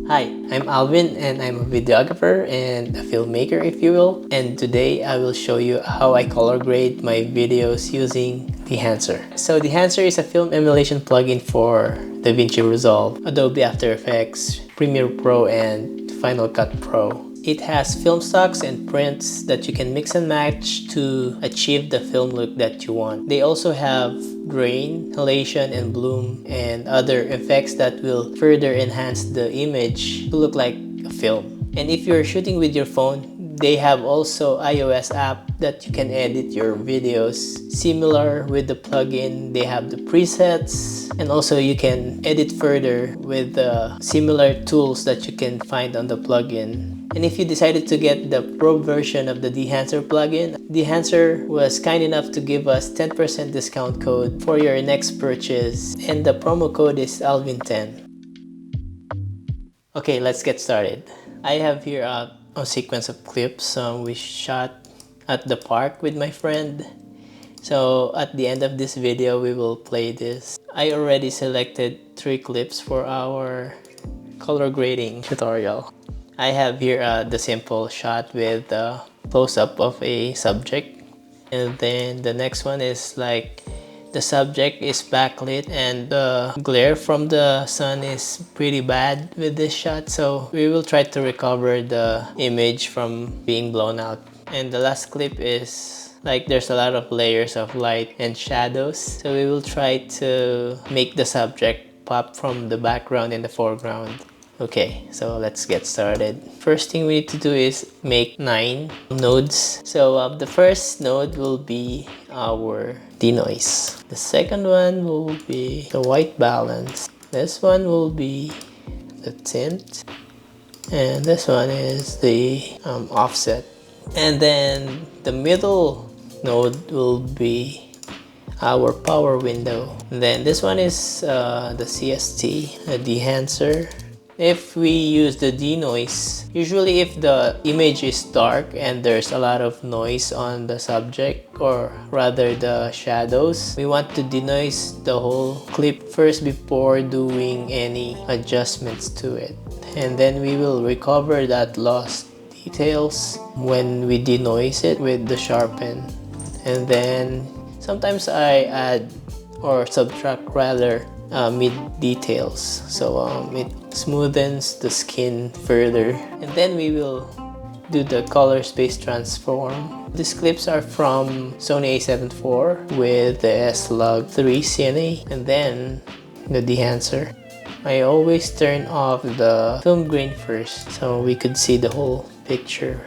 Hi, I'm Alvin and I'm a videographer and a filmmaker, if you will. And today I will show you how I color grade my videos using Dehancer. So Dehancer is a film emulation plugin for DaVinci Resolve, Adobe After Effects, Premiere Pro, and Final Cut Pro. It has film stocks and prints that you can mix and match to achieve the film look that you want. They also have grain, halation, and bloom, and other effects that will further enhance the image to look like a film. And if you're shooting with your phone, they have also iOS app that you can edit your videos. Similar with the plugin, they have the presets, and also you can edit further with the similar tools that you can find on the plugin. And if you decided to get the pro version of the Dehancer plugin, Dehancer was kind enough to give us 10% discount code for your next purchase, and the promo code is Alvin10. Okay, let's get started. I have here a sequence of clips we shot at the park with my friend. So at the end of this video, we will play this. I already selected 3 clips for our color grading tutorial. I have here the simple shot with the close-up of a subject, and then the next one is like the subject is backlit and the glare from the sun is pretty bad with this shot, so we will try to recover the image from being blown out. And the last clip is like there's a lot of layers of light and shadows, so we will try to make the subject pop from the background and the foreground. Okay, so let's get started. First thing we need to do is make 9 nodes. So the first node will be our denoise. The second one will be the white balance. This one will be the tint. And this one is the offset. And then the middle node will be our power window. And then this one is the CST, the Dehancer. If we use the denoise, usually if the image is dark and there's a lot of noise on the subject, or rather the shadows, we want to denoise the whole clip first before doing any adjustments to it. And then we will recover that lost details when we denoise it with the sharpen. And then sometimes I add or subtract rather mid details, so it smoothens the skin further. And then we will do the color space transform. These clips are from Sony a7 IV with the S-Log3 CNA, and then the Dehancer. I always turn off the film grain first so we could see the whole picture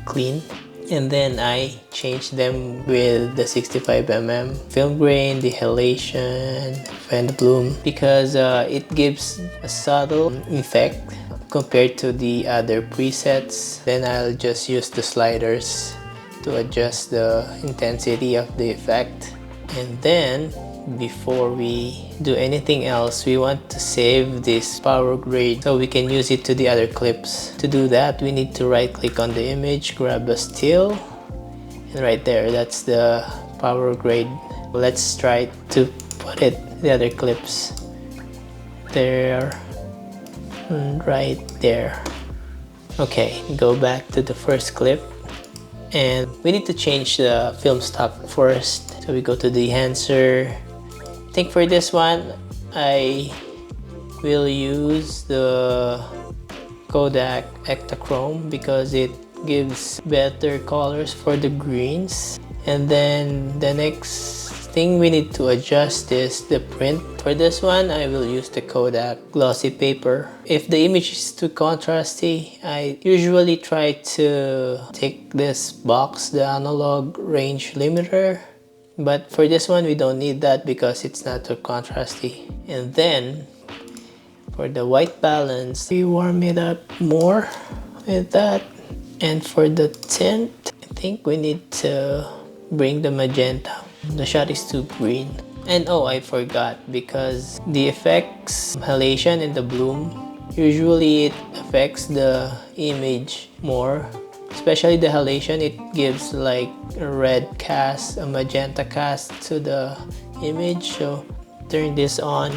clean. And then I change them with the 65mm film grain, the halation, and the bloom, because it gives a subtle effect compared to the other presets. Then I'll just use the sliders to adjust the intensity of the effect. And then before we do anything else, we want to save this power grade so we can use it to the other clips. To do that, we need to right click on the image, grab a still, and right there, that's the power grade. Let's try to put it the other clips there and right there. Okay, go back to the first clip, and we need to change the film stock first. So we go to the Dehancer. I think for this one, I will use the Kodak Ektachrome because it gives better colors for the greens. And then the next thing we need to adjust is the print. For this one, I will use the Kodak glossy paper. If the image is too contrasty, I usually try to take this box, the analog range limiter. But for this one, we don't need that because it's not too contrasty. And then for the white balance, we warm it up more with that. And for the tint, I think we need to bring the magenta. The shot is too green. And oh, I forgot, because the effects halation and the bloom, usually it affects the image more, especially the halation. It gives like a red cast, a magenta cast to the image. So turn this on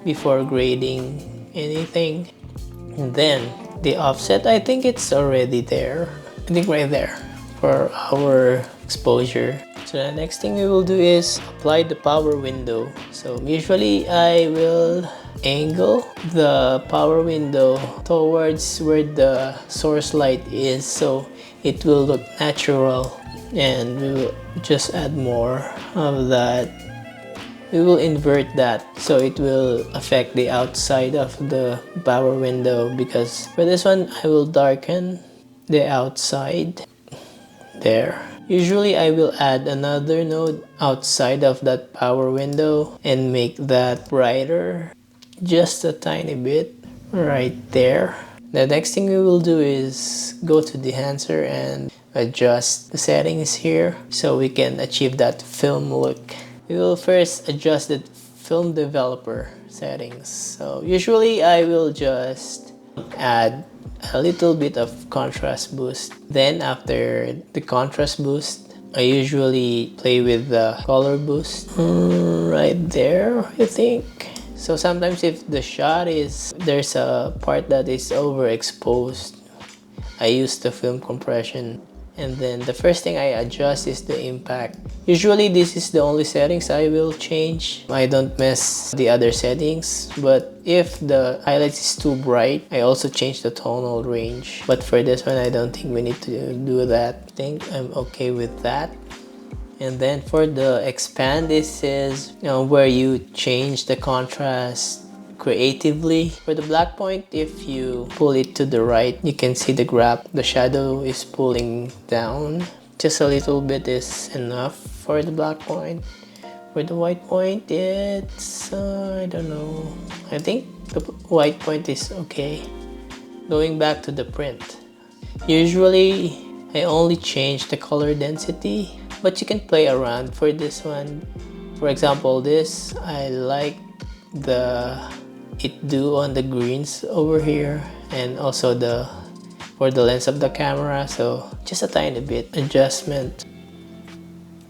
before grading anything. And then the offset, I think it's already there. I think right there for our exposure. So the next thing we will do is apply the power window. So usually I will angle the power window towards where the source light is, so it will look natural, and we will just add more of that. We will invert that so it will affect the outside of the power window, because for this one I will darken the outside there. Usually I will add another node outside of that power window and make that brighter just a tiny bit right there. The next thing we will do is go to Dehancer and adjust the settings here so we can achieve that film look. We will first adjust the film developer settings. So usually I will just add a little bit of contrast boost. Then after the contrast boost, I usually play with the color boost right there, I think. So sometimes if the shot is, there's a part that is overexposed, I use the film compression. And then the first thing I adjust is the impact. Usually this is the only settings I will change. I don't mess the other settings, but if the highlights is too bright, I also change the tonal range. But for this one, I don't think we need to do that. I think I'm okay with that. And then for the expand, this is where you change the contrast creatively. For the black point, if you pull it to the right, you can see the graph. The shadow is pulling down. Just a little bit is enough for the black point. For the white point, it's I don't know. I think the white point is okay. Going back to the print, usually I only change the color density, but you can play around for this one. For example, this I like it do on the greens over here, and also for the lens of the camera, so just a tiny bit adjustment.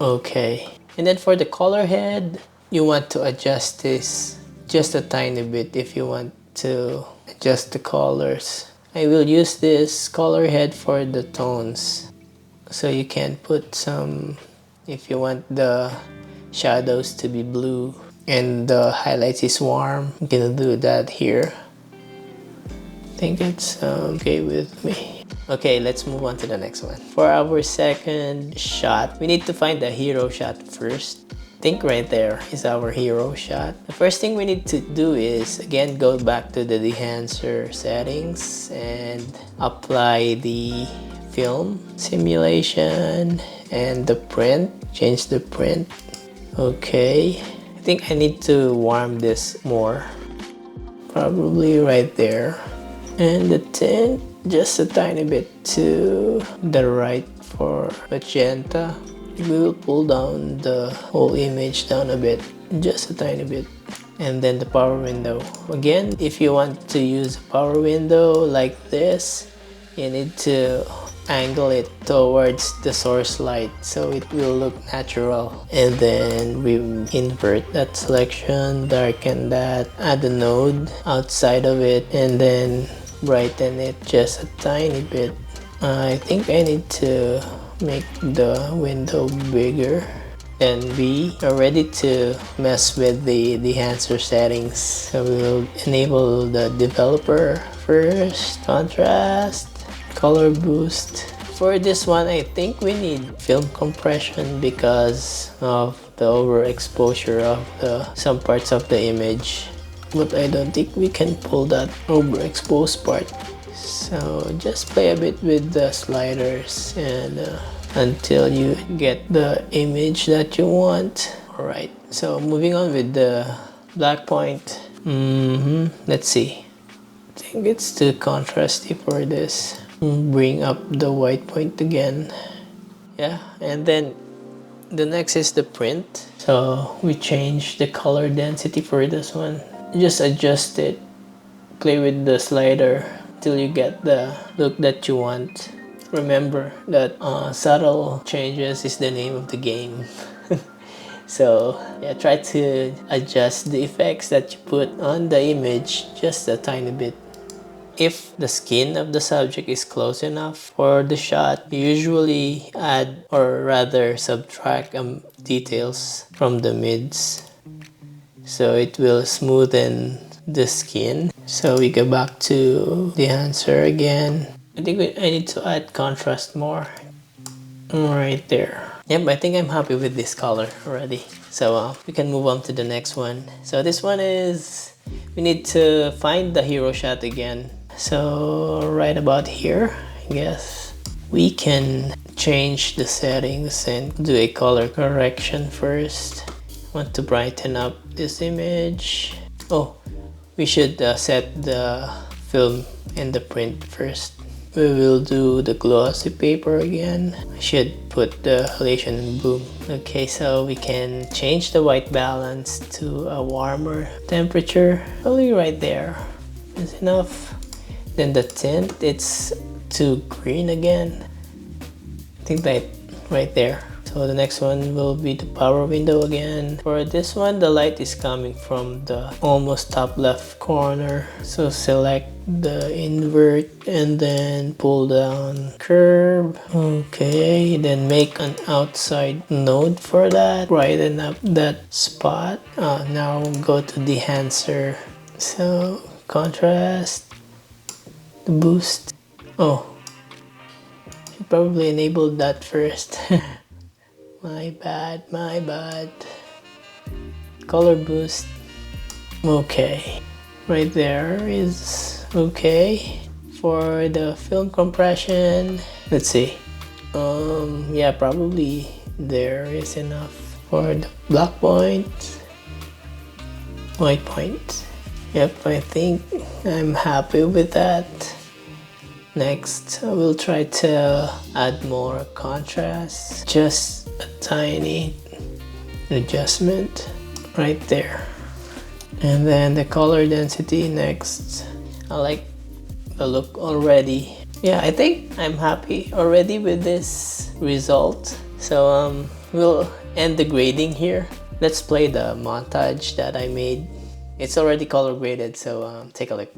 Okay, and then for the color head, you want to adjust this just a tiny bit if you want to adjust the colors. I will use this color head for the tones, so you can put some, if you want the shadows to be blue and the highlights is warm, I'm gonna do that here. I think it's okay with me. Okay, let's move on to the next one. For our second shot, we need to find the hero shot first. I think right there is our hero shot. The first thing we need to do is, again, go back to the Dehancer settings and apply the film simulation and the print. Change the print. Okay. I think I need to warm this more, probably right there, and the tint just a tiny bit to the right for magenta. We will pull down the whole image down a bit, just a tiny bit. And then the power window, again, if you want to use a power window like this, you need to angle it towards the source light so it will look natural. And then we invert that selection, darken that, add a node outside of it, and then brighten it just a tiny bit. I think I need to make the window bigger. Then we are ready to mess with the Dehancer settings. So we will enable the developer first, contrast, color boost. For this one, I think we need film compression because of the overexposure of some parts of the image, but I don't think we can pull that overexposed part. So just play a bit with the sliders and until you get the image that you want. Alright, so moving on with the black point. Let's see. I think it's too contrasty for this. Bring up the white point again. Yeah, and then The next is the print. So we change the color density for this one. Just adjust it. Play with the slider till you get the look that you want. Remember that subtle changes is the name of the game. So yeah, try to adjust the effects that you put on the image just a tiny bit. If the skin of the subject is close enough for the shot, you usually add or rather subtract details from the mids. So it will smoothen the skin. So we go back to the answer again. I think I need to add contrast more. Right there. Yep, I think I'm happy with this color already. So we can move on to the next one. So this one is, we need to find the hero shot again. So right about here, I guess, we can change the settings and do a color correction first. I want to brighten up this image. Oh, we should set the film and the print first. We will do the glossy paper again. I should put the halation and bloom. Okay, so we can change the white balance to a warmer temperature. Probably right there is enough. Then the tint, it's too green again. I think that right there. So the next one will be the power window again. For this one, the light is coming from the almost top left corner. So select the invert and then pull down curve. Okay, then make an outside node for that. Brighten up that spot. Now go to Dehancer. So contrast, the boost. Oh, should probably enable that first. My bad, my bad. Color boost. Okay. Right there is okay. For the film compression, let's see. Yeah, probably there is enough for the black point, white point. Yep, I think I'm happy with that. Next, I will try to add more contrast. Just a tiny adjustment right there. And then the color density next. I like the look already. Yeah, I think I'm happy already with this result. So we'll end the grading here. Let's play the montage that I made. It's already color graded, so take a look.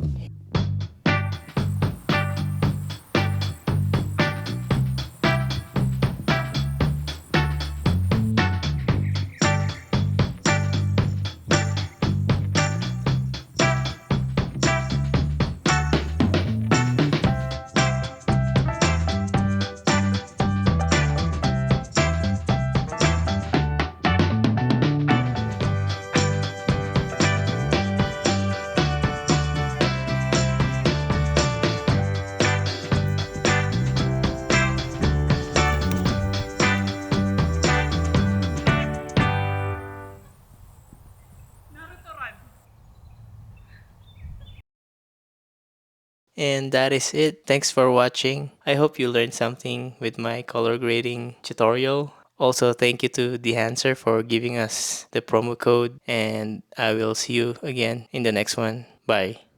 And that is it. Thanks for watching. I hope you learned something with my color grading tutorial. Also, thank you to Dehancer for giving us the promo code, and I will see you again in the next one. Bye.